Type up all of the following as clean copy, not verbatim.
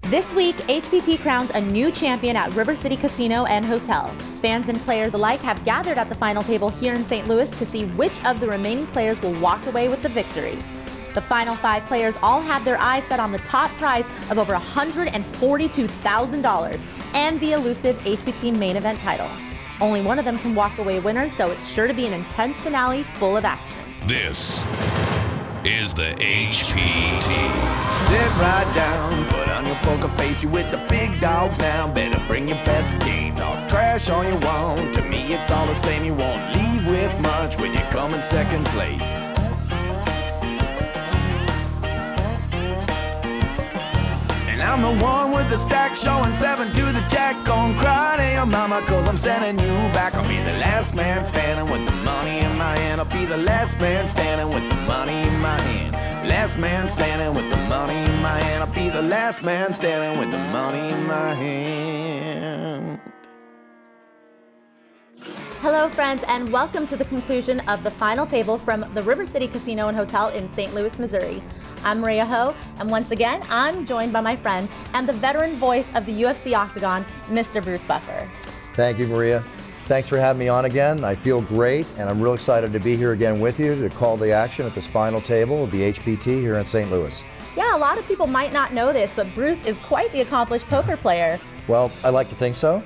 This week, HPT crowns a new champion at River City Casino and Hotel. Fans and players alike have gathered at the final table here in St. Louis to see which of the remaining players will walk away with the victory. The final 5 players all have their eyes set on the top prize of over $142,000 and the elusive HPT main event title. Only one of them can walk away winner, so it's sure to be an intense finale full of action. This is the HPT. Sit right down, put on your poker face, you with the big dogs now. Better bring your best game, talk trash all you want. To me it's all the same, you won't leave with much when you come in second place. And I'm the one with the stack showing 7 to the jack. Gon' cry to your mama cause I'm sending you back. I'll be the last man standing with the money in my hand. I'll be the last man standing with the money in my hand. Last man standing with the money in my hand. I'll be the last man standing with the money in my hand. Hello friends, and welcome to the conclusion of the final table from the River City Casino and Hotel in St. Louis, Missouri. I'm Maria Ho, and once again, I'm joined by my friend and the veteran voice of the UFC Octagon, Mr. Bruce Buffer. Thank you, Maria. Thanks for having me on again. I feel great, and I'm real excited to be here again with you to call the action at this final table of the HPT here in St. Louis. Yeah, a lot of people might not know this, but Bruce is quite the accomplished poker player. Well, I like to think so,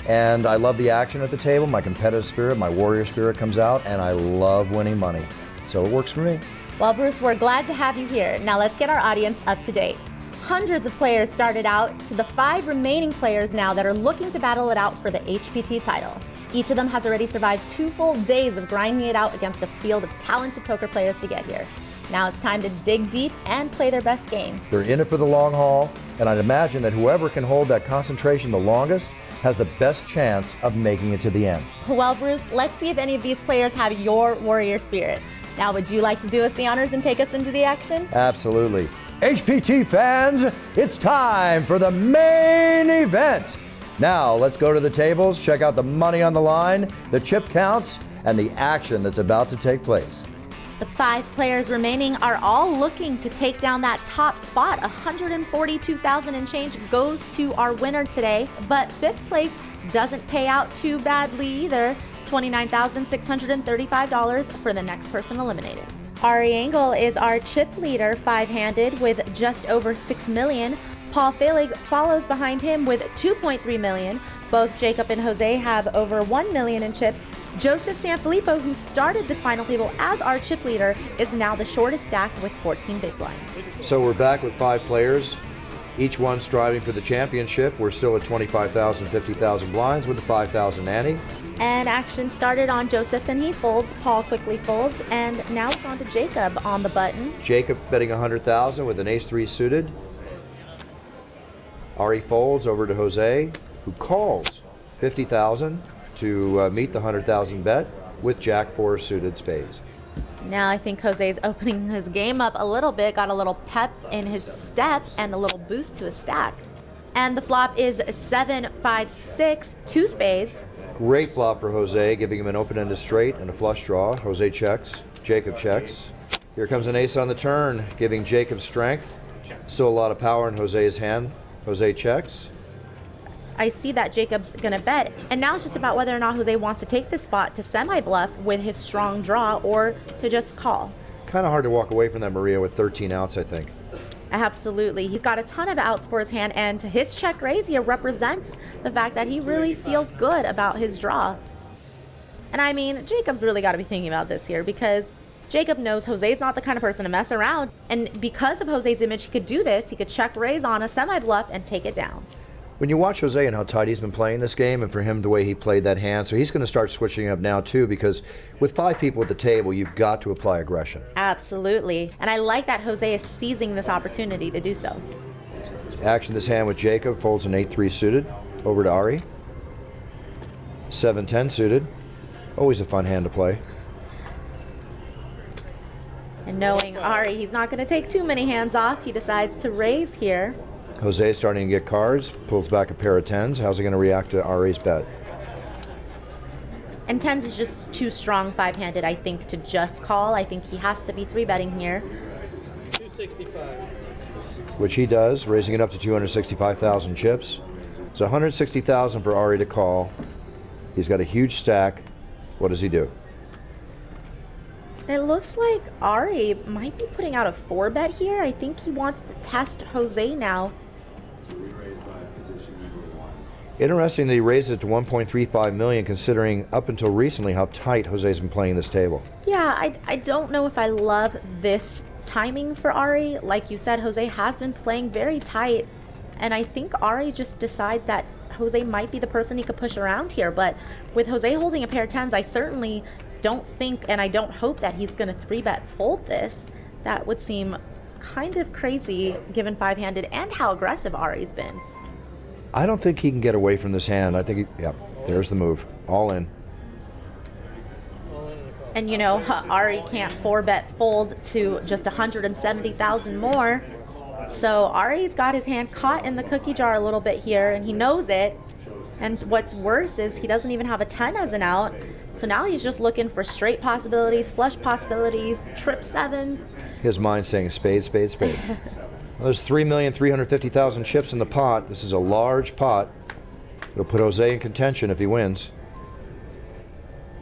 and I love the action at the table. My competitive spirit, my warrior spirit comes out, and I love winning money. So it works for me. Well, Bruce, we're glad to have you here. Now let's get our audience up to date. Hundreds of players started out to the 5 remaining players now that are looking to battle it out for the HPT title. Each of them has already survived 2 full days of grinding it out against a field of talented poker players to get here. Now it's time to dig deep and play their best game. They're in it for the long haul, and I'd imagine that whoever can hold that concentration the longest has the best chance of making it to the end. Well, Bruce, let's see if any of these players have your warrior spirit. Now, would you like to do us the honors and take us into the action? Absolutely. HPT fans, it's time for the main event. Now, let's go to the tables, check out the money on the line, the chip counts, and the action that's about to take place. The 5 players remaining are all looking to take down that top spot. $142,000 and change goes to our winner today, but 5th place doesn't pay out too badly either. $29,635 for the next person eliminated. Ari Engel is our chip leader, 5-handed with just over $6 million. Paul Falig follows behind him with $2.3 million. Both Jacob and Jose have over $1 million in chips. Joseph Sanfilippo, who started this final table as our chip leader, is now the shortest stack with 14 big blinds. So we're back with 5 players, each one striving for the championship. We're still at 25,000, 50,000 blinds with the 5,000 ante. And action started on Joseph, and he folds. Paul quickly folds, and now it's on to Jacob on the button. Jacob betting 100,000 with an ace-3 suited. Ari folds over to Jose, who calls 50,000 to meet the 100,000 bet with Jack-4 suited spades. Now I think Jose's opening his game up a little bit, got a little pep in his step and a little boost to his stack. And the flop is 7-5-6, 2 spades. Great flop for Jose, giving him an open-ended straight and a flush draw. Jose checks, Jacob checks. Here comes an ace on the turn, giving Jacob strength. Still a lot of power in Jose's hand. Jose checks. I see that Jacob's gonna bet, and now it's just about whether or not Jose wants to take this spot to semi-bluff with his strong draw or to just call. Kind of hard to walk away from that, Maria, with 13 outs, I think. Absolutely. He's got a ton of outs for his hand, and his check raise here represents the fact that he really feels good about his draw. And I mean, Jacob's really got to be thinking about this here because Jacob knows Jose's not the kind of person to mess around, and because of Jose's image, he could do this. He could check raise on a semi-bluff and take it down. When you watch Jose and how tight he's been playing this game, and for him the way he played that hand, so he's going to start switching up now too, because with 5 people at the table, you've got to apply aggression. Absolutely, and I like that Jose is seizing this opportunity to do so. Action this hand with Jacob, folds an 8-3 suited, over to Ari. 7-10 suited, always a fun hand to play. And knowing Ari, he's not going to take too many hands off, he decides to raise here. Jose starting to get cards, pulls back a pair of 10s. How's he going to react to Ari's bet? And 10s is just too strong 5-handed, I think, to just call. I think he has to be 3-betting here. 265. which he does, raising it up to 265,000 chips. So 160,000 for Ari to call. He's got a huge stack. What does he do? It looks like Ari might be putting out a 4-bet here. I think he wants to test Jose now. Interesting that he raised it to 1.35 million, considering up until recently how tight Jose's been playing this table. Yeah, I don't know if I love this timing for Ari. Like you said, Jose has been playing very tight, and I think Ari just decides that Jose might be the person he could push around here. But with Jose holding a pair of 10s, I certainly don't think, and I don't hope that he's going to 3-bet fold this. That would seem kind of crazy given 5-handed and how aggressive Ari's been. I don't think he can get away from this hand. I think, there's the move. All in. And you know, Ari can't 4-bet fold to just 170,000 more. So Ari's got his hand caught in the cookie jar a little bit here, and he knows it. And what's worse is he doesn't even have a 10 as an out. So now he's just looking for straight possibilities, flush possibilities, trip 7s. His mind's saying spade, spade, spade. Well, there's 3,350,000 chips in the pot. This is a large pot. It'll put Jose in contention if he wins.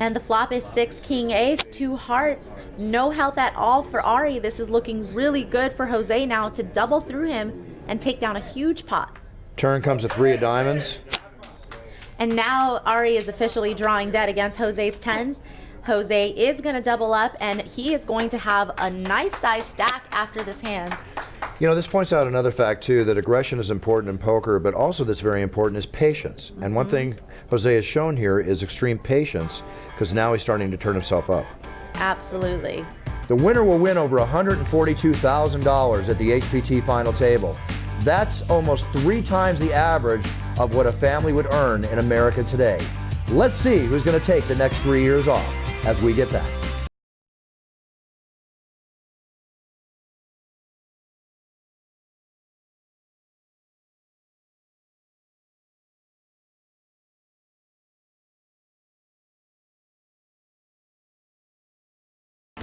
And the flop is 6 king ace, 2 hearts. No help at all for Ari. This is looking really good for Jose now to double through him and take down a huge pot. Turn comes a 3 of diamonds. And now Ari is officially drawing dead against Jose's 10s. Jose is going to double up, and he is going to have a nice size stack after this hand. You know, this points out another fact, too, that aggression is important in poker, but also that's very important is patience. And one thing Jose has shown here is extreme patience, because now he's starting to turn himself up. Absolutely. The winner will win over $142,000 at the HPT final table. That's almost 3 times the average of what a family would earn in America today. Let's see who's going to take the next 3 years off as we get back.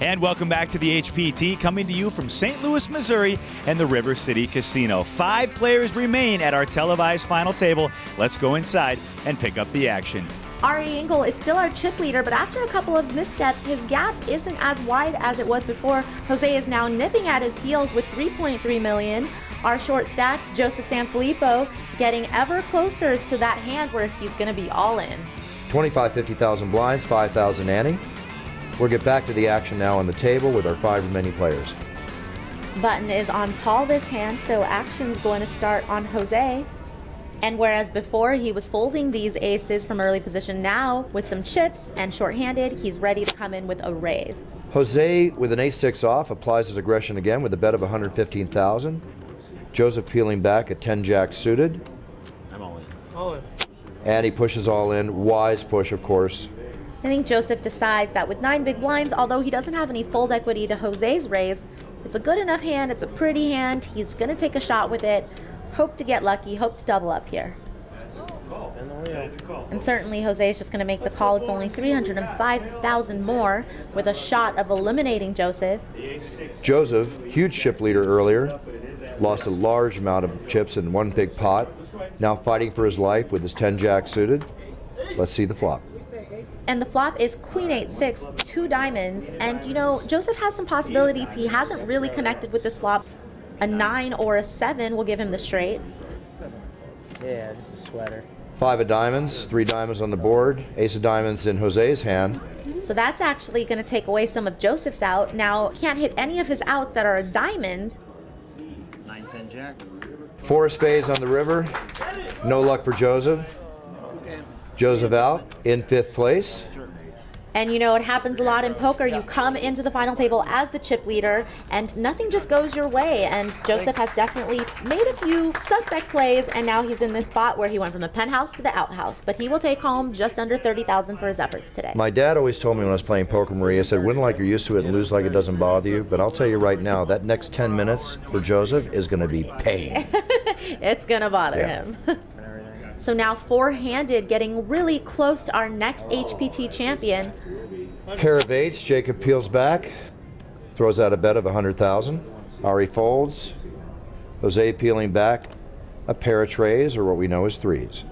And welcome back to the HPT, coming to you from St. Louis, Missouri and the River City Casino. 5 players remain at our televised final table. Let's go inside and pick up the action. Ari Engel is still our chip leader, but after a couple of missteps, his gap isn't as wide as it was before. Jose is now nipping at his heels with 3.3 million. Our short stack, Joseph Sanfilippo, getting ever closer to that hand where he's going to be all in. 50,000 blinds, 5,000 ante. We'll get back to the action now on the table with our 5 remaining players. Button is on Paul this hand, so action's going to start on Jose. And whereas before he was folding these aces from early position, now with some chips and shorthanded, he's ready to come in with a raise. Jose, with an ace-6 off, applies his aggression again with a bet of 115,000. Joseph peeling back at 10-jack suited. I'm all in. All in. And he pushes all in. Wise push, of course. I think Joseph decides that with 9 big blinds, although he doesn't have any fold equity to Jose's raise, it's a good enough hand, it's a pretty hand, he's going to take a shot with it, hope to get lucky, hope to double up here. And certainly Jose is just going to make the call. It's only 305,000 more with a shot of eliminating Joseph. Joseph, huge chip leader earlier, lost a large amount of chips in one big pot, now fighting for his life with his 10-jack suited. Let's see the flop. And the flop is Queen 8-6, 2 diamonds. And you know, Joseph has some possibilities. He hasn't really connected with this flop. A 9 or a 7 will give him the straight. Yeah, just a sweater. 5 of diamonds, 3 diamonds on the board, ace of diamonds in Jose's hand. So that's actually going to take away some of Joseph's out. Now, he can't hit any of his outs that are a diamond. 9-10 jack. 4 of spades on the river. No luck for Joseph. Joseph out in 5th place. And you know, it happens a lot in poker. You come into the final table as the chip leader, and nothing just goes your way. And Joseph has definitely made a few suspect plays, and now he's in this spot where he went from the penthouse to the outhouse. But he will take home just under 30,000 for his efforts today. My dad always told me when I was playing poker, Maria, said, win like you're used to it and lose like it doesn't bother you. But I'll tell you right now, that next 10 minutes for Joseph is going to be pain. It's going to bother him. So now 4-handed, getting really close to our next HPT champion. Pair of 8s, Jacob peels back, throws out a bet of 100,000. Ari folds. Jose peeling back a pair of trays, or what we know as threes.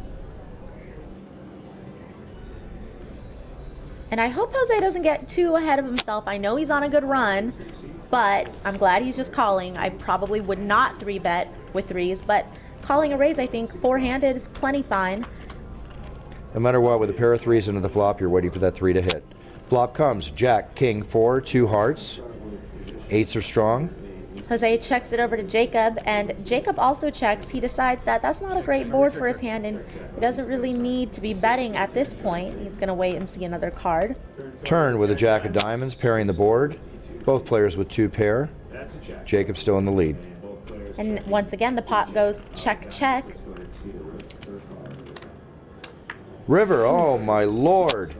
And I hope Jose doesn't get too ahead of himself. I know he's on a good run, but I'm glad he's just calling. I probably would not 3-bet with threes, but calling a raise, I think, four-handed is plenty fine. No matter what, with a pair of threes into the flop, you're waiting for that three to hit. Flop comes Jack, King, 4, 2 hearts. Eights are strong. Jose checks it over to Jacob, and Jacob also checks. He decides that that's not a great board for his hand, and he doesn't really need to be betting at this point. He's going to wait and see another card. Turn with a jack of diamonds, pairing the board. Both players with 2 pair. Jacob still in the lead. And once again, the pot goes check, check. River, oh my lord.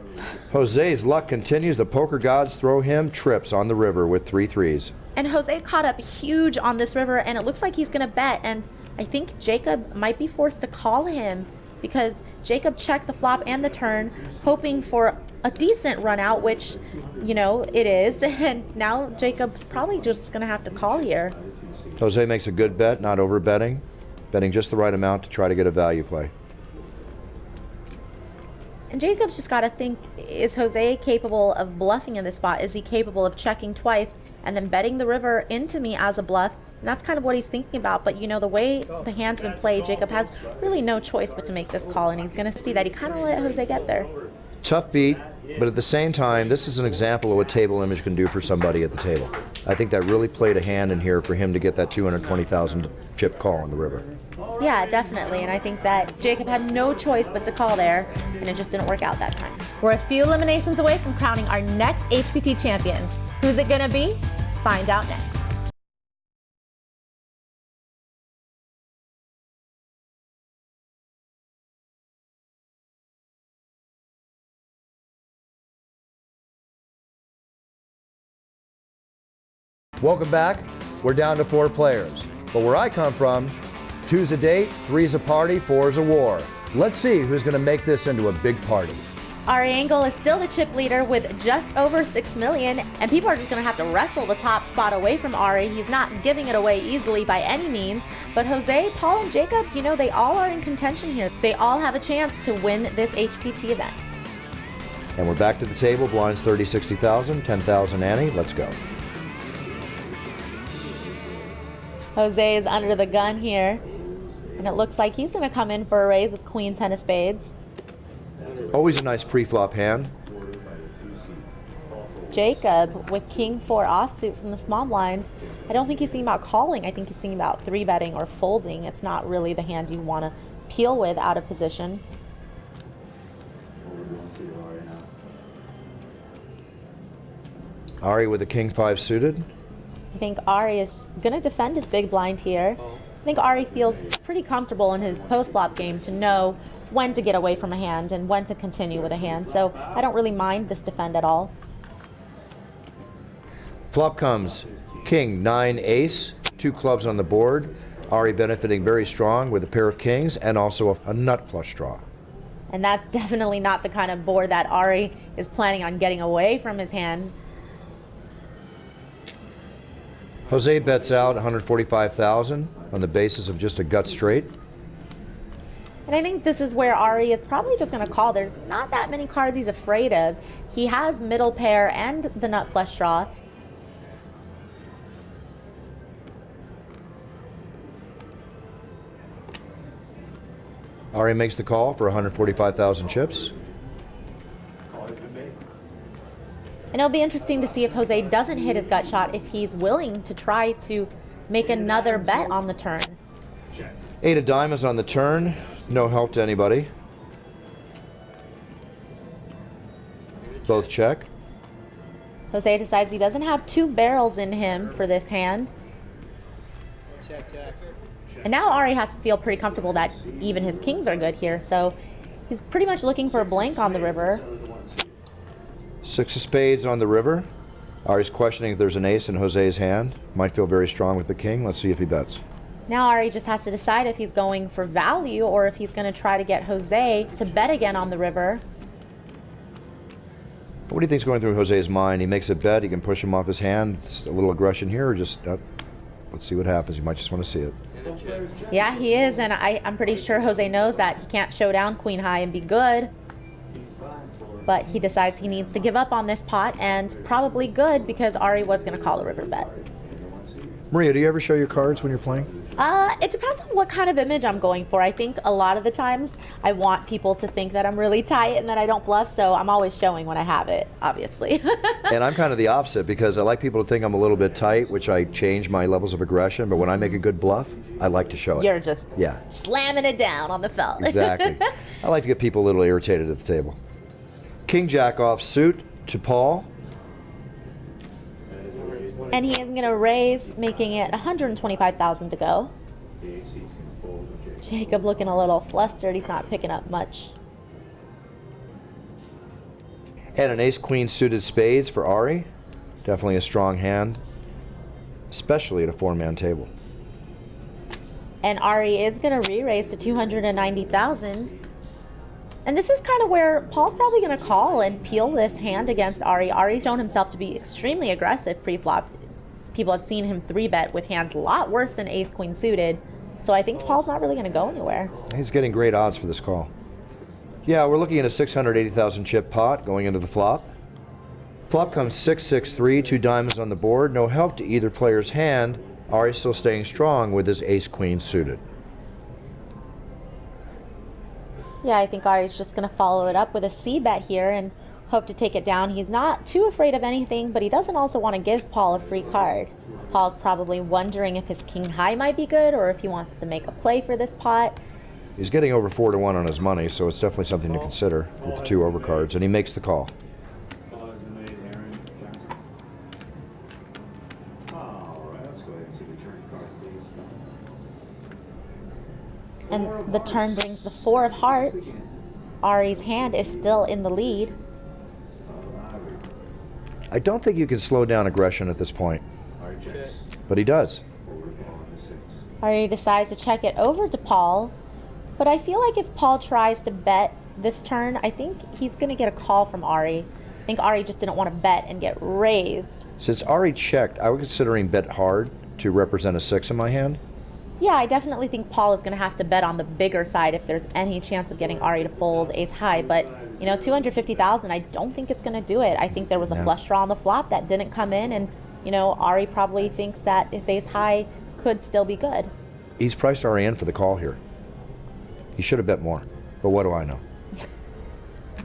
Jose's luck continues. The poker gods throw him trips on the river with 3 threes. And Jose caught up huge on this river, and it looks like he's going to bet. And I think Jacob might be forced to call him because Jacob checked the flop and the turn, hoping for a decent run out, which, you know, it is. And now Jacob's probably just going to have to call here. Jose makes a good bet, not over betting just the right amount to try to get a value play. And Jacob's just got to think, is Jose capable of bluffing in this spot? Is he capable of checking twice and then betting the river into me as a bluff? And that's kind of what he's thinking about. But, you know, the way the hand's been played, Jacob has really no choice but to make this call. And he's going to see that he kind of let Jose get there. Tough beat, but at the same time, this is an example of what table image can do for somebody at the table. I think that really played a hand in here for him to get that 220,000 chip call on the river. Yeah, definitely. And I think that Jacob had no choice but to call there, and it just didn't work out that time. We're a few eliminations away from crowning our next HPT champion. Who's it going to be? Find out next. Welcome back. We're down to 4 players. But where I come from, 2's a date, 3's a party, 4's a war. Let's see who's going to make this into a big party. Ari Engel is still the chip leader with just over $6 million, and people are just going to have to wrestle the top spot away from Ari. He's not giving it away easily by any means, but Jose, Paul, and Jacob, you know, they all are in contention here. They all have a chance to win this HPT event. And we're back to the table. Blinds 30, 60,000, 10,000 Annie. Let's go. Jose is under the gun here, and it looks like he's going to come in for a raise with Queen 10 of spades. Always a nice pre-flop hand. Jacob with King 4 offsuit from the small blind. I don't think he's thinking about calling. I think he's thinking about 3-betting or folding. It's not really the hand you want to peel with out of position. Ari with a King 5 suited. I think Ari is going to defend his big blind here. I think Ari feels pretty comfortable in his post-flop game to know when to get away from a hand and when to continue with a hand. So I don't really mind this defend at all. Flop comes King 9 ace, 2 clubs on the board. Ari benefiting very strong with a pair of kings and also a nut flush draw. And that's definitely not the kind of board that Ari is planning on getting away from his hand. Jose bets out 145,000 on the basis of just a gut straight. And I think this is where Ari is probably just going to call. There's not that many cards he's afraid of. He has middle pair and the nut flush draw. Ari makes the call for 145,000 chips. And it'll be interesting to see if Jose doesn't hit his gut shot, if he's willing to try to make another bet on the turn. 8 of diamonds on the turn. No help to anybody. Both check. Jose decides he doesn't have 2 barrels in him for this hand. And now Ari has to feel pretty comfortable that even his kings are good here. So he's pretty much looking for a blank on the river. 6 of spades on the river. Ari's questioning if there's an ace in Jose's hand. Might feel very strong with the king. Let's see if he bets. Now Ari just has to decide if he's going for value or if he's going to try to get Jose to bet again on the river. What do you think's going through Jose's mind? He makes a bet. He can push him off his hand. It's a little aggression here, or just let's see what happens. You might just want to see it. Yeah, he is, and I'm pretty sure Jose knows that he can't show down queen high and be good. But he decides he needs to give up on this pot, and probably good because Ari was going to call a river bet. Maria, do you ever show your cards when you're playing? It depends on what kind of image I'm going for. I think a lot of the times I want people to think that I'm really tight and that I don't bluff, so I'm always showing when I have it, obviously. And I'm kind of the opposite because I like people to think I'm a little bit tight, which I change my levels of aggression, but when I make a good bluff, I like to show it. You're just slamming it down on the felt. Exactly. I like to get people a little irritated at the table. King Jack offsuit to Paul. And he is going to raise, making it 125,000 to go. Jacob looking a little flustered. He's not picking up much. And an ace-queen suited spades for Ari. Definitely a strong hand, especially at a four-man table. And Ari is going to re-raise to 290,000. And this is kind of where Paul's probably going to call and peel this hand against Ari. Ari's shown himself to be extremely aggressive pre-flop. People have seen him 3-bet with hands a lot worse than ace-queen suited. So I think Paul's not really going to go anywhere. He's getting great odds for this call. Yeah, we're looking at a 680,000 chip pot going into the flop. Flop comes 6-6-3, 2 diamonds on the board. No help to either player's hand. Ari's still staying strong with his ace-queen suited. Yeah, I think Ari's just going to follow it up with a C-bet here and hope to take it down. He's not too afraid of anything, but he doesn't also want to give Paul a free card. Paul's probably wondering if his king high might be good or if he wants to make a play for this pot. He's getting over 4-1 on his money, so it's definitely something to consider with the 2 overcards, and he makes the call. And the turn brings the 4 of hearts. Ari's hand is still in the lead. I don't think you can slow down aggression at this point, but he does. Ari decides to check it over to Paul, but I feel like if Paul tries to bet this turn, I think he's going to get a call from Ari. I think Ari just didn't want to bet and get raised. Since Ari checked, I was considering bet hard to represent a 6 in my hand. Yeah, I definitely think Paul is going to have to bet on the bigger side if there's any chance of getting Ari to fold ace high. But, 250,000, I don't think it's going to do it. I think there was a flush draw on the flop that didn't come in. And, Ari probably thinks that his ace high could still be good. He's priced Ari in for the call here. He should have bet more. But what do I know?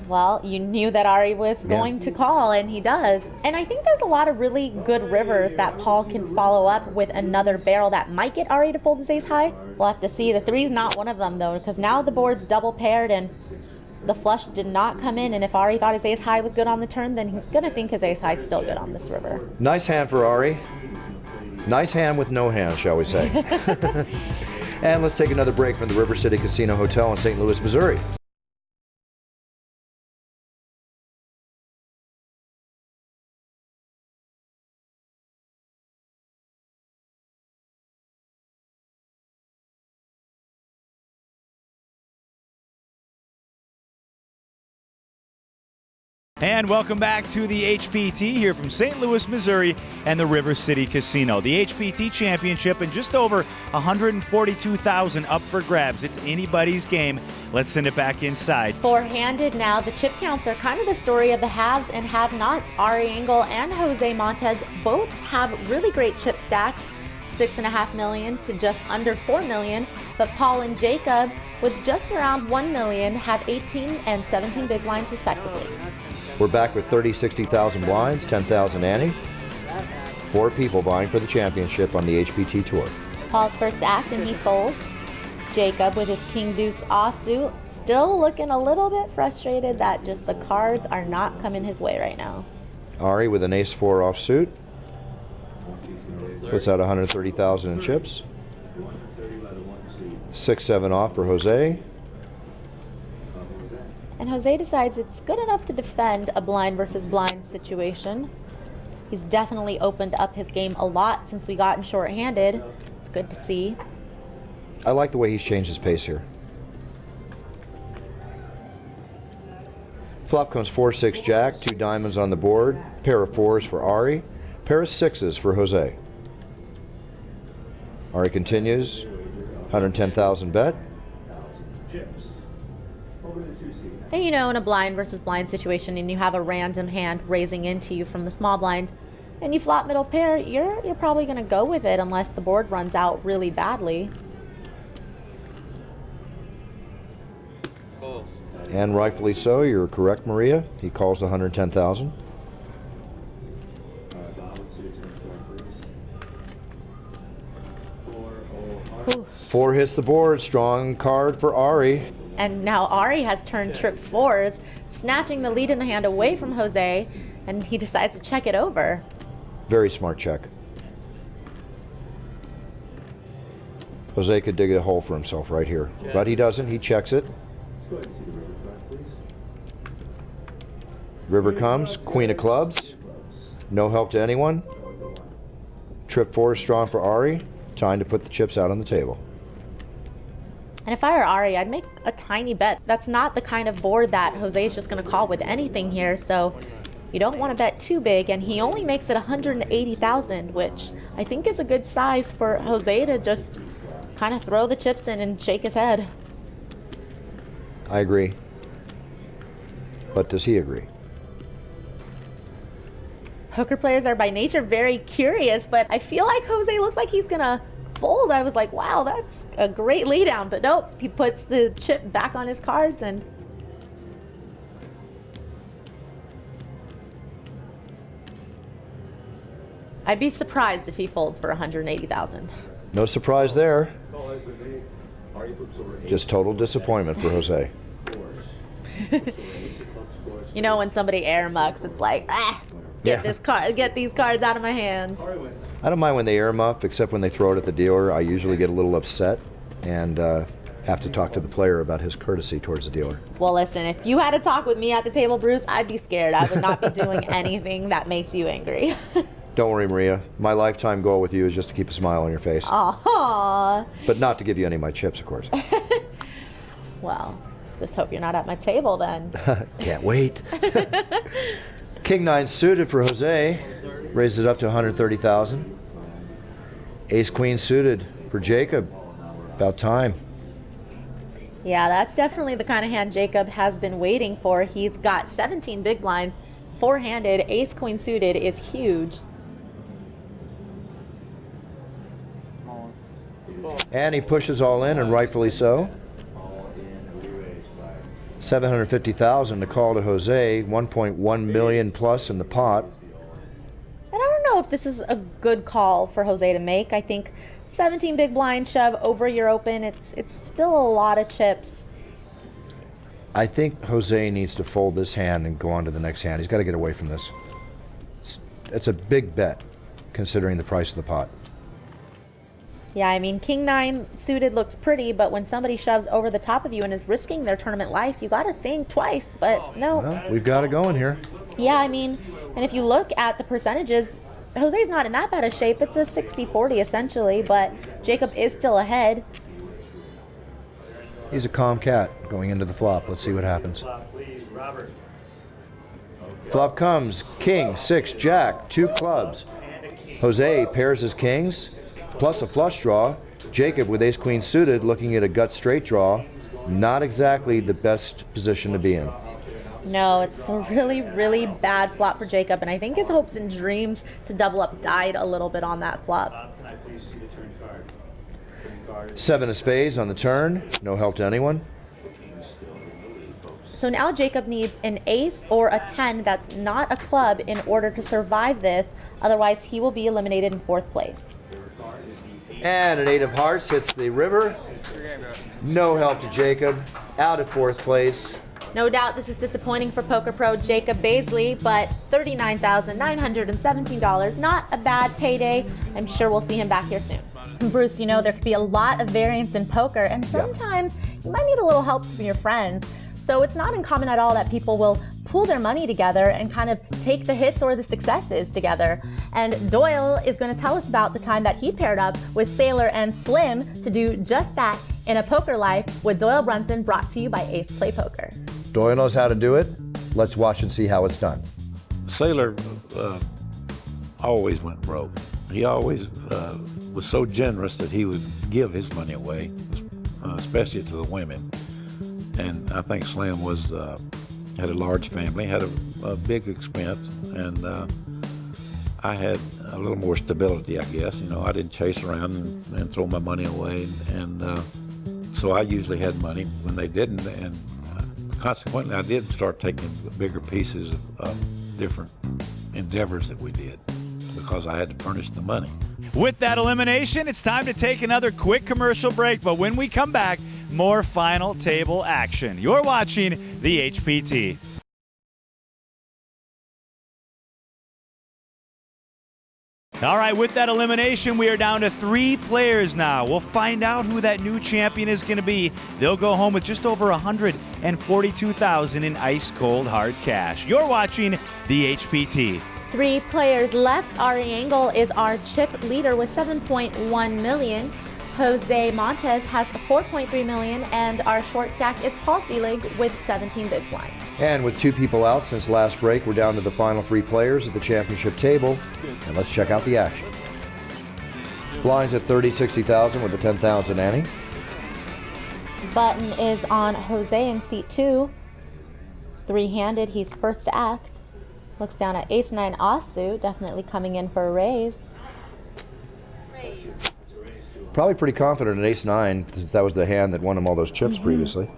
Well, you knew that Ari was going to call, and he does. And I think there's a lot of really good rivers that Paul can follow up with another barrel that might get Ari to fold his ace high. We'll have to see. The 3's not one of them, though, because now the board's double paired, and the flush did not come in. And if Ari thought his ace high was good on the turn, then he's going to think his ace high is still good on this river. Nice hand for Ari. Nice hand with no hand, shall we say. And let's take another break from the River City Casino Hotel in St. Louis, Missouri. And welcome back to the HPT here from St. Louis, Missouri and the River City Casino. The HPT Championship and just over 142,000 up for grabs. It's anybody's game. Let's send it back inside. Four-handed now. The chip counts are kind of the story of the haves and have-nots. Ari Engel and Jose Montez both have really great chip stacks. 6.5 million to just under 4 million. But Paul and Jacob, with just around 1 million, have 18 and 17 big blinds respectively. We're back with 30, 60,000 blinds, 10,000 ante. 4 people vying for the championship on the HPT Tour. Paul's first act and he folds. Jacob with his king deuce offsuit, still looking a little bit frustrated that just the cards are not coming his way right now. Ari with an ace 4 offsuit. Puts out 130,000 in chips. 6-7 off for Jose. And Jose decides it's good enough to defend a blind versus blind situation. He's definitely opened up his game a lot since we got in short-handed. It's good to see. I like the way he's changed his pace here. Flop comes 4-6 jack, 2 diamonds on the board, pair of 4s for Ari, pair of 6s for Jose. Ari continues 110,000 bet. And you know, in a blind versus blind situation, and you have a random hand raising into you from the small blind, and you flop middle pair, you're probably going to go with it unless the board runs out really badly. And rightfully so, you're correct, Maria. He calls the 110,000. Ooh. 4 hits the board. Strong card for Ari. And now Ari has turned trip 4s, snatching the lead in the hand away from Jose, and he decides to check it over. Very smart check. Jose could dig a hole for himself right here, but he doesn't. He checks it. River comes, queen of clubs. No help to anyone. Trip 4 is strong for Ari. Time to put the chips out on the table. And if I were Ari, I'd make a tiny bet. That's not the kind of board that Jose is just going to call with anything here, so you don't want to bet too big, and he only makes it 180,000, which I think is a good size for Jose to just kind of throw the chips in and shake his head. I agree. But does he agree? Poker players are by nature very curious, but I feel like Jose looks like he's going to fold. I was like, wow, that's a great laydown, but nope, he puts the chip back on his cards, and I'd be surprised if he folds for 180,000. No surprise there. Just total disappointment for Jose. You know, when somebody air mucks, it's like, get these cards out of my hands. I don't mind when they air muff, except when they throw it at the dealer. I usually get a little upset and have to talk to the player about his courtesy towards the dealer. Well, listen, if you had to talk with me at the table, Bruce, I'd be scared. I would not be doing anything that makes you angry. Don't worry, Maria. My lifetime goal with you is just to keep a smile on your face. Aww. But not to give you any of my chips, of course. Well, just hope you're not at my table then. Can't wait. King 9 suited for Jose. Raised it up to 130,000. Ace Queen suited for Jacob. About time. Yeah, that's definitely the kind of hand Jacob has been waiting for. He's got 17 big blinds, 4-handed. Ace Queen suited is huge. And he pushes all in, and rightfully so. 750,000 to call to Jose. 1.1 million plus in the pot. And I don't know if this is a good call for Jose to make. I think 17 big blind shove over your open. It's still a lot of chips. I think Jose needs to fold this hand and go on to the next hand. He's got to get away from this. It's a big bet, considering the price of the pot. Yeah, I mean, King 9 suited looks pretty, but when somebody shoves over the top of you and is risking their tournament life, you got to think twice. But no. Well, we've got it going here. Yeah, I mean, and if you look at the percentages, Jose's not in that bad a shape. It's a 60-40 essentially, but Jacob is still ahead. He's a calm cat going into the flop. Let's see what happens. Flop comes King, 6, Jack, 2 clubs. Jose pairs his kings, plus a flush draw. Jacob with Ace Queen suited looking at a gut straight draw. Not exactly the best position to be in. No, it's a really, really bad flop for Jacob, and I think his hopes and dreams to double up died a little bit on that flop. 7 of spades on the turn. No help to anyone. So now Jacob needs an ace or a 10 that's not a club in order to survive this. Otherwise, he will be eliminated in 4th place. And an 8 of hearts hits the river. No help to Jacob. Out at 4th place. No doubt this is disappointing for poker pro Jacob Baisley, but $39,917, not a bad payday. I'm sure we'll see him back here soon. Bruce, you know, there could be a lot of variance in poker, and sometimes you might need a little help from your friends. So it's not uncommon at all that people will pool their money together and kind of take the hits or the successes together. And Doyle is going to tell us about the time that he paired up with Sailor and Slim to do just that in a poker life with Doyle Brunson, brought to you by Ace Play Poker. Doyle knows how to do it. Let's watch and see how it's done. Sailor always went broke. He always was so generous that he would give his money away, especially to the women. And I think Slim was had a large family, had a big expense, and I had a little more stability, I guess. You know, I didn't chase around and throw my money away, and so I usually had money when they didn't, and consequently, I did start taking bigger pieces of different endeavors that we did because I had to furnish the money. With that elimination, it's time to take another quick commercial break, but when we come back, more final table action. You're watching the HPT. All right, with that elimination, we are down to 3 players now. We'll find out who that new champion is going to be. They'll go home with just over $142,000 in ice-cold hard cash. You're watching the HPT. 3 players left. Ari Engel is our chip leader with $7.1 million. Jose Montes has $4.3 million, and our short stack is Paul Feelig with 17 big blinds. And with 2 people out since last break, we're down to the final 3 players at the championship table. And let's check out the action. Blinds at 30, 60,000 with the 10,000 ante. Button is on Jose in seat 2. 3-handed, he's first to act. Looks down at ace-9 offsuit, definitely coming in for a raise. Probably pretty confident in ace-9 since that was the hand that won him all those chips previously.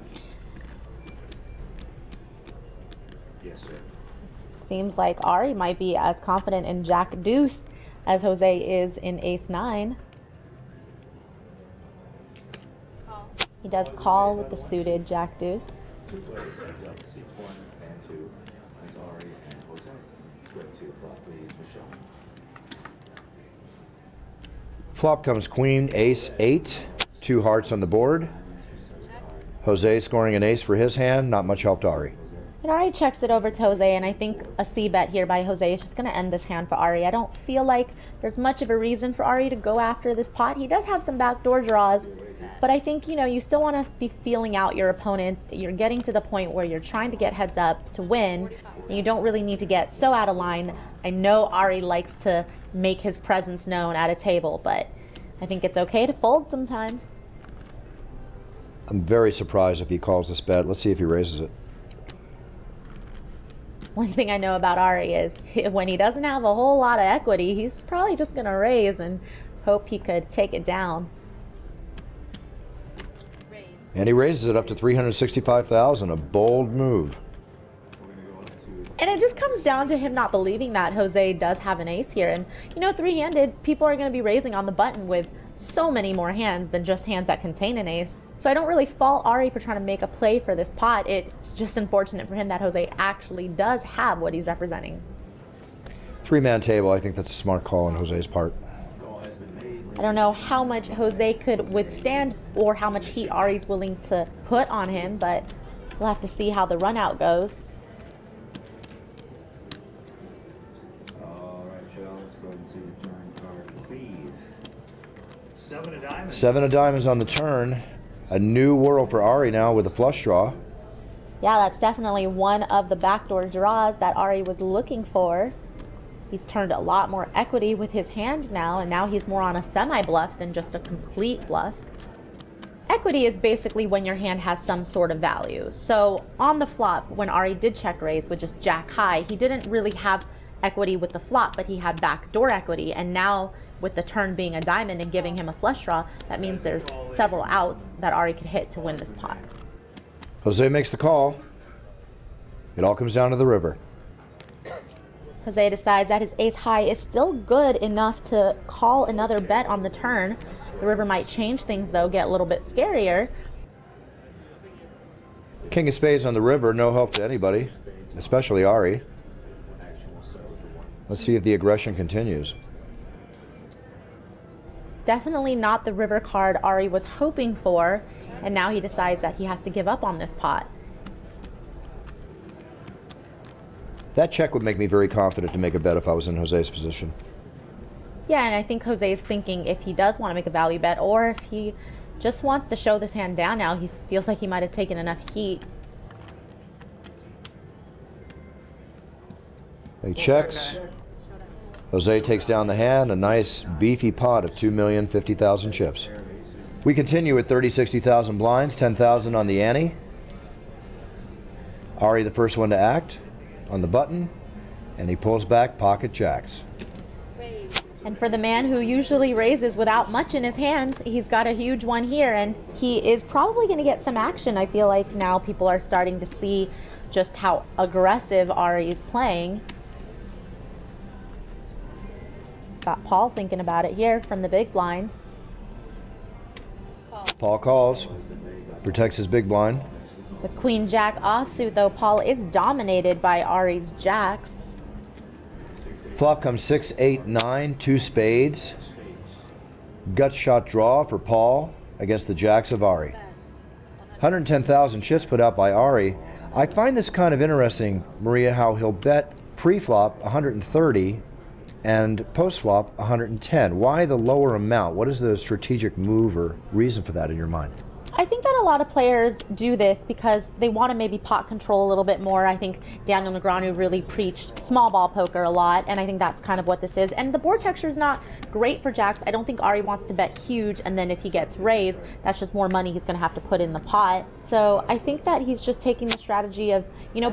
Seems like Ari might be as confident in Jack Deuce as Jose is in ace-9. He does call with the suited Jack Deuce. Flop comes queen, ace, 8. 2 hearts on the board. Jose scoring an ace for his hand. Not much help to Ari. And Ari checks it over to Jose, and I think a C-bet here by Jose is just going to end this hand for Ari. I don't feel like there's much of a reason for Ari to go after this pot. He does have some backdoor draws, but I think, you know, you still want to be feeling out your opponents. You're getting to the point where you're trying to get heads up to win, and you don't really need to get so out of line. I know Ari likes to make his presence known at a table, but I think it's okay to fold sometimes. I'm very surprised if he calls this bet. Let's see if he raises it. One thing I know about Ari is when he doesn't have a whole lot of equity, he's probably just going to raise and hope he could take it down. And he raises it up to 365,000, a bold move. And it just comes down to him not believing that Jose does have an ace here. And, you know, 3-handed, people are going to be raising on the button with so many more hands than just hands that contain an ace. So I don't really fault Ari for trying to make a play for this pot. It's just unfortunate for him that Jose actually does have what he's representing. 3-man table, I think that's a smart call on Jose's part. I don't know how much Jose could withstand or how much heat Ari's willing to put on him, but we'll have to see how the run out goes. All right, Joe, let's go ahead and see the turn card, please. 7 of diamonds. 7 of diamonds on the turn. A new world for Ari now with a flush draw. Yeah, that's definitely one of the backdoor draws that Ari was looking for. He's turned a lot more equity with his hand now, and now he's more on a semi-bluff than just a complete bluff. Equity is basically when your hand has some sort of value. So on the flop, when Ari did check raise with just jack high, he didn't really have equity with the flop, but he had backdoor equity, and now with the turn being a diamond and giving him a flush draw, that means there's several outs that Ari could hit to win this pot. Jose makes the call. It all comes down to the river. Jose decides that his ace high is still good enough to call another bet on the turn. The river might change things though, get a little bit scarier. King of spades on the river, no help to anybody, especially Ari. Let's see if the aggression continues. It's definitely not the river card Ari was hoping for, and now he decides that he has to give up on this pot. That check would make me very confident to make a bet if I was in Jose's position. Yeah, and I think Jose is thinking if he does want to make a value bet, or if he just wants to show this hand down now, he feels like he might have taken enough heat. He checks. Jose takes down the hand, a nice beefy pot of 2,050,000 chips. We continue with 30, 60,000 blinds, 10,000 on the ante. Ari the first one to act on the button, and he pulls back pocket jacks. And for the man who usually raises without much in his hands, he's got a huge one here, and he is probably going to get some action. I feel like now people are starting to see just how aggressive Ari's playing. Got Paul thinking about it here from the big blind. Paul calls, protects his big blind. With Queen Jack offsuit, though, Paul is dominated by Ari's jacks. Flop comes 6, 8, 9, 2 spades. Gut shot draw for Paul against the jacks of Ari. 110,000 chips put out by Ari. I find this kind of interesting, Maria, how he'll bet pre-flop 130 and post-flop 110. Why the lower amount? What is the strategic move or reason for that in your mind? I think that a lot of players do this because they want to maybe pot control a little bit more. I think Daniel Negreanu really preached small ball poker a lot, and I think that's kind of what this is. And the board texture is not great for jacks. I don't think Ari wants to bet huge, and then if he gets raised, that's just more money he's going to have to put in the pot. So I think that he's just taking the strategy of,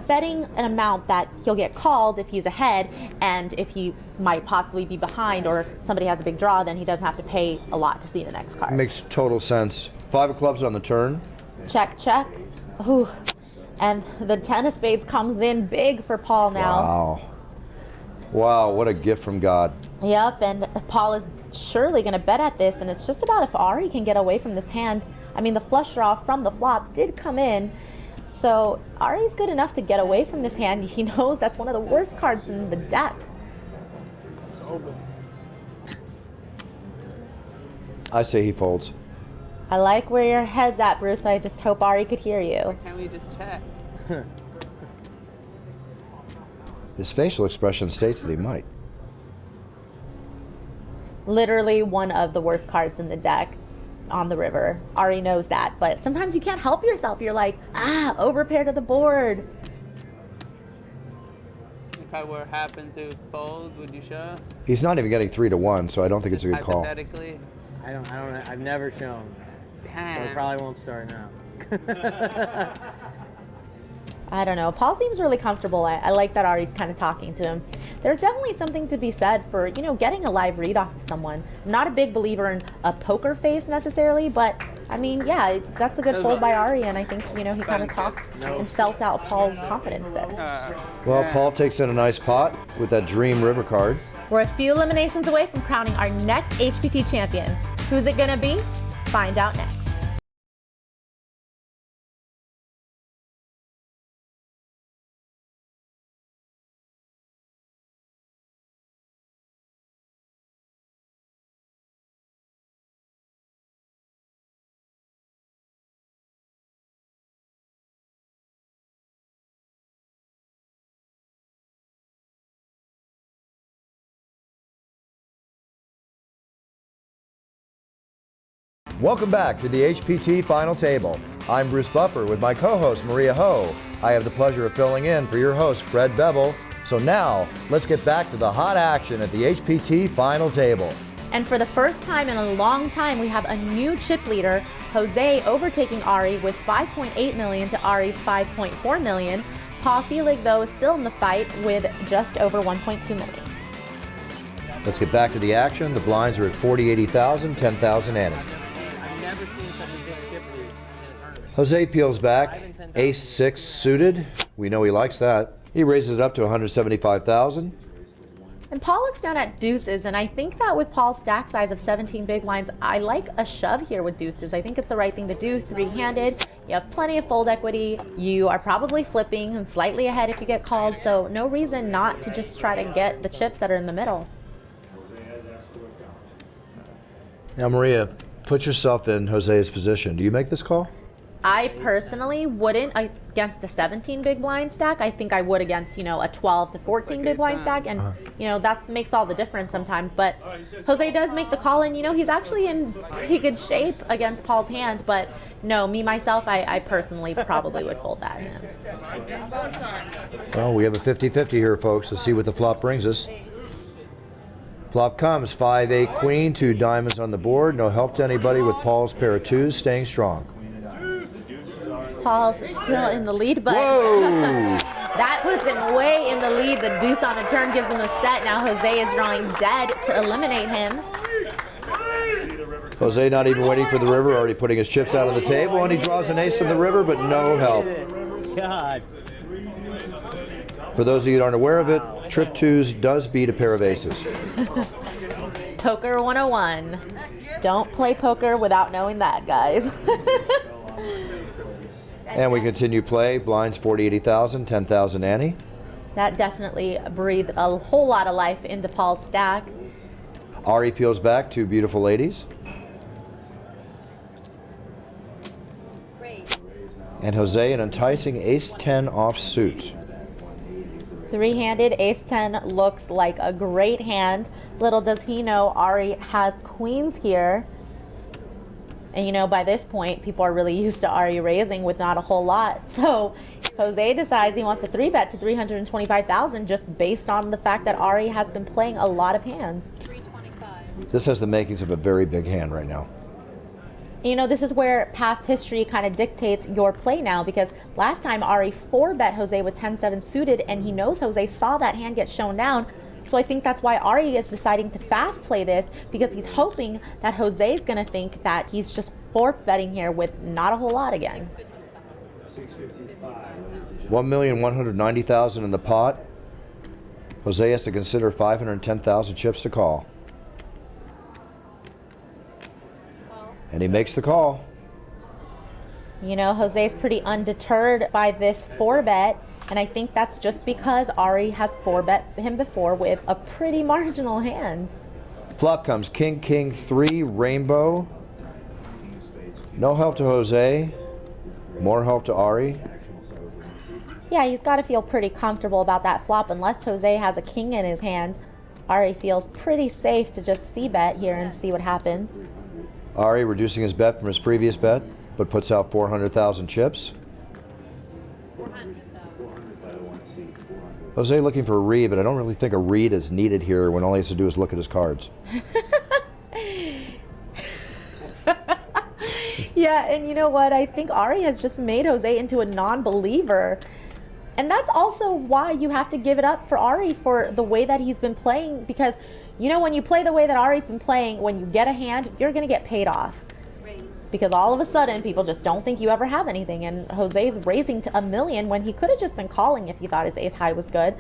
betting an amount that he'll get called if he's ahead, and if he might possibly be behind, or if somebody has a big draw, then he doesn't have to pay a lot to see the next card. Makes total sense. 5 of clubs on the turn. Check, check. Ooh. And the 10 of spades comes in big for Paul now. Wow. Wow, what a gift from God. Yep, and Paul is surely going to bet at this, and it's just about if Ari can get away from this hand. I mean, the flush draw from the flop did come in, so Ari's good enough to get away from this hand. He knows that's one of the worst cards in the deck. I say he folds. I like where your head's at, Bruce. I just hope Ari could hear you. Can't we just check? His facial expression states that he might. Literally one of the worst cards in the deck on the river. Ari knows that, but sometimes you can't help yourself. You're like, overpair to the board. If I were happen to fold, would you show? He's not even getting 3 to 1, so I don't think it's a good call. Hypothetically. I don't. I've never shown. Damn. So it probably won't start now. I don't know. Paul seems really comfortable. I like that Ari's kind of talking to him. There's definitely something to be said for, getting a live read off of someone. I'm not a big believer in a poker face necessarily, but I mean, yeah, that's a good fold by Ari, and I think, he kind of talked and felt out Paul's confidence there. Well, Paul takes in a nice pot with that Dream River card. We're a few eliminations away from crowning our next HPT champion. Who's it gonna be? Find out next. Welcome back to the HPT Final Table. I'm Bruce Buffer with my co-host Maria Ho. I have the pleasure of filling in for your host Fred Bevel. So now, let's get back to the hot action at the HPT Final Table. And for the first time in a long time, we have a new chip leader, Jose overtaking Ari with 5.8 million to Ari's 5.4 million. Paul Feelig, though, is still in the fight with just over 1.2 million. Let's get back to the action. The blinds are at 40, 80,000, 10,000 ante. I've never seen such a big chip lead in a tournament. Jose peels back, ace-6 suited. We know he likes that. He raises it up to 175,000. And Paul looks down at deuces, and I think that with Paul's stack size of 17 big blinds, I like a shove here with deuces. I think it's the right thing to do, three-handed. You have plenty of fold equity. You are probably flipping and slightly ahead if you get called, so no reason not to just try to get the chips that are in the middle. Now, Maria, put yourself in Jose's position. Do you make this call? I personally wouldn't against a 17 big blind stack. I think I would against, a 12 to 14 big blind stack. And, that makes all the difference sometimes. But Jose does make the call, and, he's actually in pretty good shape against Paul's hand. But no, me, myself, I personally probably would fold that hand. Well, we have a 50-50 here, folks. Let's see what the flop brings us. Flop comes 5-8 queen, 2 diamonds on the board. No help to anybody with Paul's pair of twos staying strong. Paul's still in the lead, but Whoa! that puts him way in the lead. The deuce on the turn gives him a set. Now Jose is drawing dead to eliminate him. Jose not even waiting for the river, already putting his chips out on the table, and he draws an ace of the river, but no help. God. For those of you that aren't aware of it, trip twos does beat a pair of aces. Poker 101. Don't play poker without knowing that, guys. And we continue play. Blinds 40, 80,000, 10,000 Annie. That definitely breathed a whole lot of life into Paul's stack. Ari peels back, 2 beautiful ladies. And Jose an enticing ace-10 offsuit. 3-handed ace-10 looks like a great hand. Little does he know Ari has queens here. And you know, by this point, people are really used to Ari raising with not a whole lot. So Jose decides he wants to 3-bet to 325,000 just based on the fact that Ari has been playing a lot of hands. This has the makings of a very big hand right now. You know, this is where past history kind of dictates your play now, because last time Ari 4-bet Jose with 10-7 suited, and he knows Jose saw that hand get shown down. So I think that's why Ari is deciding to fast play this, because he's hoping that Jose's going to think that he's just 4-betting here with not a whole lot again. 1,190,000 in the pot. Jose has to consider 510,000 chips to call. And he makes the call. You know, Jose's pretty undeterred by this 4-bet, and I think that's just because Ari has 4-bet him before with a pretty marginal hand. Flop comes king, king, 3, rainbow. No help to Jose. More help to Ari. Yeah, he's got to feel pretty comfortable about that flop. Unless Jose has a king in his hand, Ari feels pretty safe to just c-bet here and see what happens. Ari reducing his bet from his previous bet, but puts out 400,000 chips. Jose looking for a read, but I don't really think a read is needed here when all he has to do is look at his cards. Yeah, and you know what? I think Ari has just made Jose into a non-believer. And that's also why you have to give it up for Ari for the way that he's been playing, because you know, when you play the way that Ari's been playing, when you get a hand, you're going to get paid off. Because all of a sudden, people just don't think you ever have anything. And Jose's raising to $1 million when he could have just been calling if he thought his ace high was good.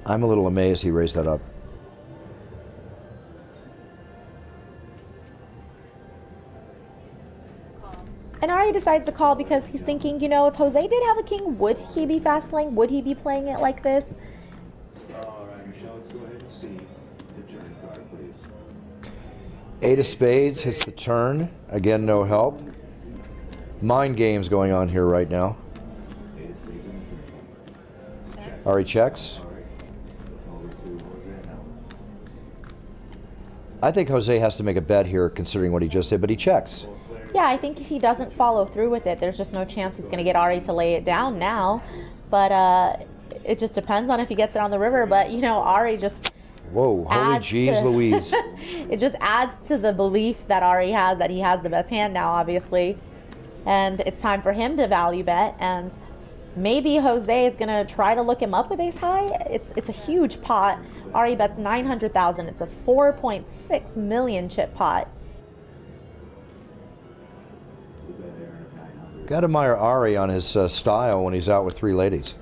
I'm a little amazed he raised that up. And Ari decides to call because he's thinking, you know, if Jose did have a king, would he be fast playing? Would he be playing it like this? All right, Michelle, let's go ahead and see the turn card, please. 8 of spades hits the turn. Again, no help. Mind games going on here right now. Ari checks. I think Jose has to make a bet here considering what he just did, but he checks. Yeah, I think if he doesn't follow through with it, there's just no chance he's going to get Ari to lay it down now. But it just depends on if he gets it on the river. But, you know, Ari just... Whoa, holy jeez Louise. It just adds to the belief that Ari has that he has the best hand now, obviously. And it's time for him to value bet. And maybe Jose is going to try to look him up with ace high. It's a huge pot. Ari bets 900,000. It's a 4.6 million chip pot. Got to admire Ari on his style when he's out with 3 ladies.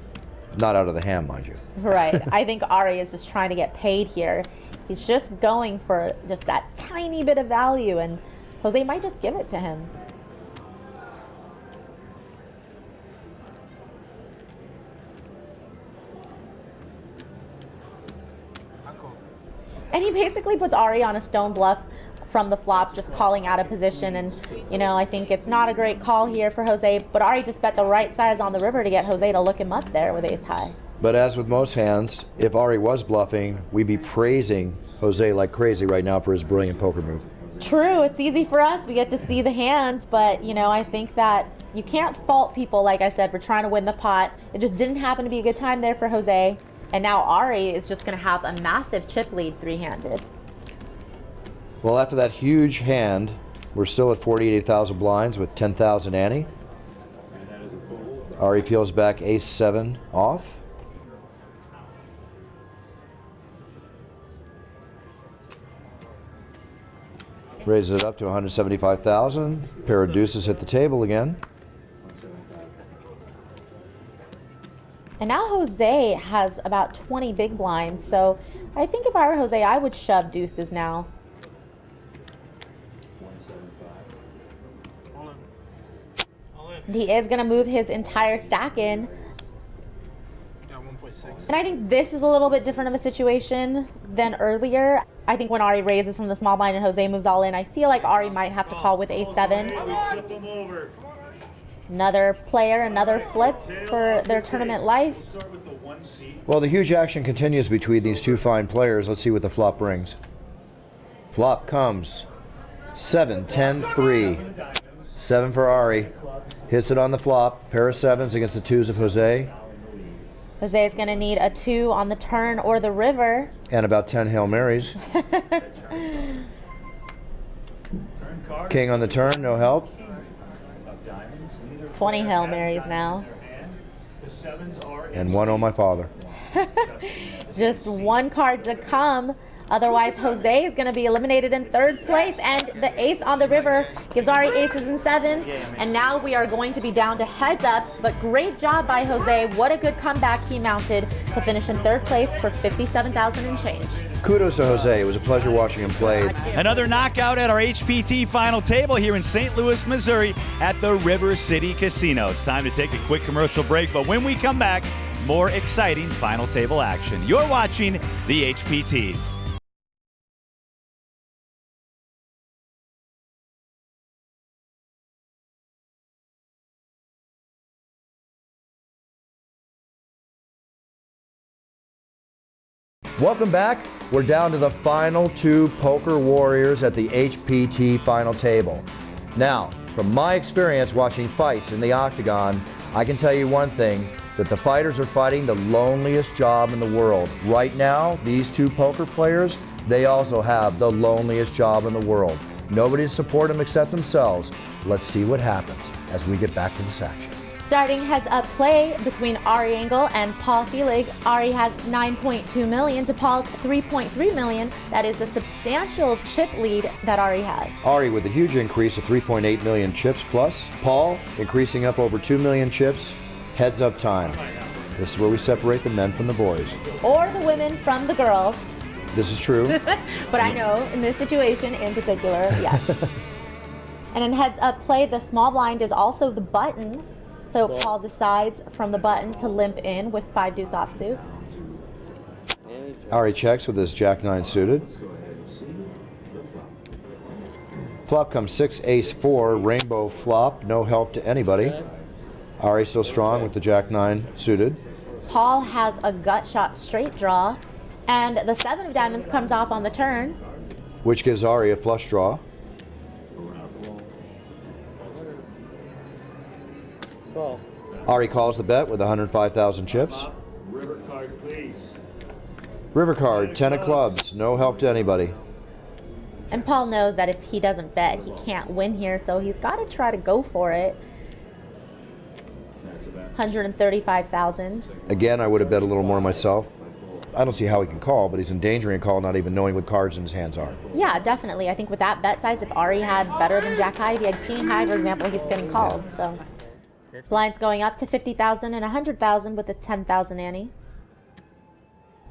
Not out of the hand, mind you. Right. I think Ari is just trying to get paid here. He's just going for just that tiny bit of value, and Jose might just give it to him. And he basically puts Ari on a stone bluff from the flop, just calling out of position. And, you know, I think it's not a great call here for Jose, but Ari just bet the right size on the river to get Jose to look him up there with ace high. But as with most hands, if Ari was bluffing, we'd be praising Jose like crazy right now for his brilliant poker move. True, it's easy for us. We get to see the hands, but, you know, I think that you can't fault people, like I said, for trying to win the pot. It just didn't happen to be a good time there for Jose. And now Ari is just going to have a massive chip lead three-handed. Well, after that huge hand, we're still at 48,000 blinds with 10,000 ante. Ari peels back ace-7 off. Raises it up to 175,000. Pair of deuces hit the table again. And now Jose has about 20 big blinds, so I think if I were Jose, I would shove deuces now. And he is going to move his entire stack in. And I think this is a little bit different of a situation than earlier. I think when Ari raises from the small blind and Jose moves all in, I feel like Ari might have to call with ace-7. Another player, another flip for their tournament life. Well, the huge action continues between these two fine players. Let's see what the flop brings. Flop comes 7, 10, 3. 7 for Ari. Hits it on the flop. Pair of 7s against the 2s of Jose. Jose is going to need a 2 on the turn or the river. And about 10 Hail Marys. King on the turn, no help. 20 Hail Marys now. And 1 on my father. Just 1 card to come. Otherwise, Jose is going to be eliminated in 3rd place, and the ace on the river gives Ari aces and 7s. And now we are going to be down to heads up, but great job by Jose. What a good comeback he mounted to finish in 3rd place for 57,000 and change. Kudos to Jose. It was a pleasure watching him play. Another knockout at our HPT final table here in St. Louis, Missouri at the River City Casino. It's time to take a quick commercial break, but when we come back, more exciting final table action. You're watching the HPT. Welcome back. We're down to the final 2 poker warriors at the HPT final table. Now, from my experience watching fights in the octagon, I can tell you one thing, that the fighters are fighting the loneliest job in the world. Right now, these 2 poker players, they also have the loneliest job in the world. Nobody to support them except themselves. Let's see what happens as we get back to this action. Starting heads up play between Ari Engel and Paul Feelig. Ari has 9.2 million to Paul's 3.3 million. That is a substantial chip lead that Ari has. Ari with a huge increase of 3.8 million chips plus. Paul increasing up over 2 million chips. Heads up time. This is where we separate the men from the boys. Or the women from the girls. This is true. But I know in this situation in particular, yes. And in heads up play, the small blind is also the button. So Paul decides from the button to limp in with 5 deuce offsuit. Ari checks with his jack-9 suited. Flop comes 6, ace 4, rainbow flop, no help to anybody. Ari still strong with the jack-9 suited. Paul has a gut shot straight draw, and the 7 of diamonds comes off on the turn. Which gives Ari a flush draw. Call. Ari calls the bet with 105,000 chips. River card, please. River card, 10 of clubs, no help to anybody. And Paul knows that if he doesn't bet, he can't win here, so he's got to try to go for it. 135,000. Again, I would have bet a little more myself. I don't see how he can call, but he's endangering a call not even knowing what cards in his hands are. Yeah, definitely. I think with that bet size, if Ari had better than Jack High, if he had King High, for example, he's getting called. So blinds going up to 50,000 and 100,000 with a 10,000 ante.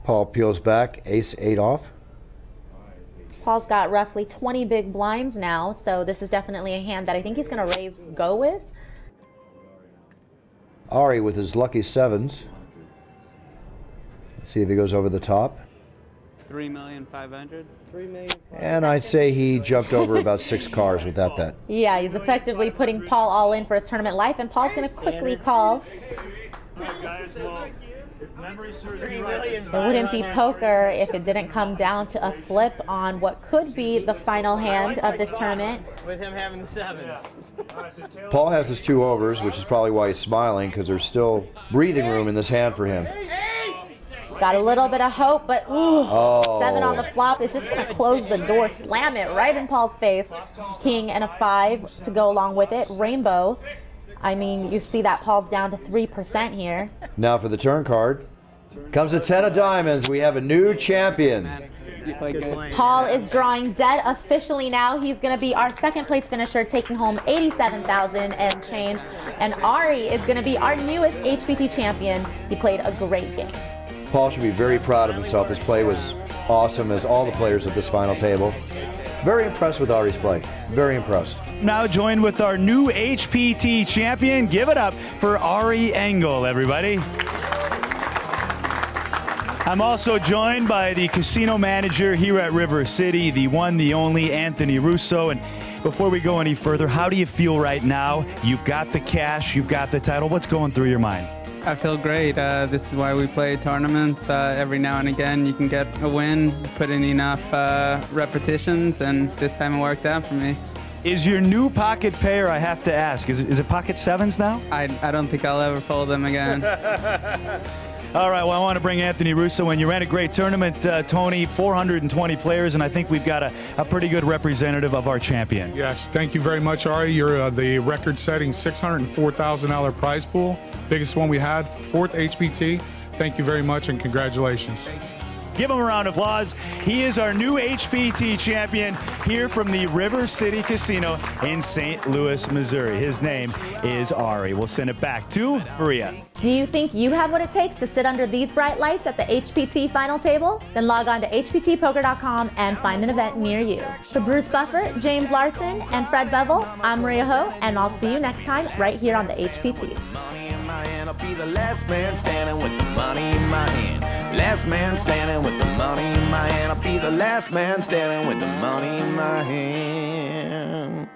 Paul peels back, ace 8 off. Paul's got roughly 20 big blinds now, so this is definitely a hand that I think he's going to raise go with. Ari with his lucky 7s. Let's see if he goes over the top. 3,500,000. 3,000,000. And I'd say he jumped over about 6 cars with that bet. Yeah, he's effectively putting Paul all in for his tournament life, and Paul's going to quickly call. It wouldn't be poker if it didn't come down to a flip on what could be the final hand of this tournament. With him having the 7s. Paul has his 2 overs, which is probably why he's smiling, because there's still breathing room in this hand for him. Got a little bit of hope, but ooh, 7 on the flop is just going to close the door, slam it right in Paul's face. King and a 5 to go along with it. Rainbow. I mean, you see that Paul's down to 3% here. Now for the turn card. Comes a 10 of diamonds. We have a new champion. Paul is drawing dead officially now. He's going to be our second place finisher, taking home $87,000 and change. And Ari is going to be our newest HPT champion. He played a great game. Paul should be very proud of himself. His play was awesome, as all the players at this final table. Very impressed with Ari's play. Very impressed. Now joined with our new HPT champion. Give it up for Ari Engel, everybody. I'm also joined by the casino manager here at River City, the one, the only Anthony Russo. And before we go any further, how do you feel right now? You've got the cash, you've got the title. What's going through your mind? I feel great. This is why we play tournaments. Every now and again you can get a win, put in enough repetitions, and this time it worked out for me. Is your new pocket pair, I have to ask, is it pocket 7s now? I don't think I'll ever fold them again. All right, well, I want to bring Anthony Russo in. You ran a great tournament, Tony, 420 players, and I think we've got a pretty good representative of our champion. Yes, thank you very much, Ari. You're the record-setting $604,000 prize pool, biggest one we had, 4th HPT. Thank you very much, and congratulations. Give him a round of applause. He is our new HPT champion here from the River City Casino in St. Louis, Missouri. His name is Ari. We'll send it back to Maria. Do you think you have what it takes to sit under these bright lights at the HPT final table? Then log on to hptpoker.com and find an event near you. For Bruce Buffer, James Larson, and Fred Bevel, I'm Maria Ho, and I'll see you next time right here on the HPT. I'll be the last man standing with the money in my hand. Last man standing with the money in my hand. I'll be the last man standing with the money in my hand.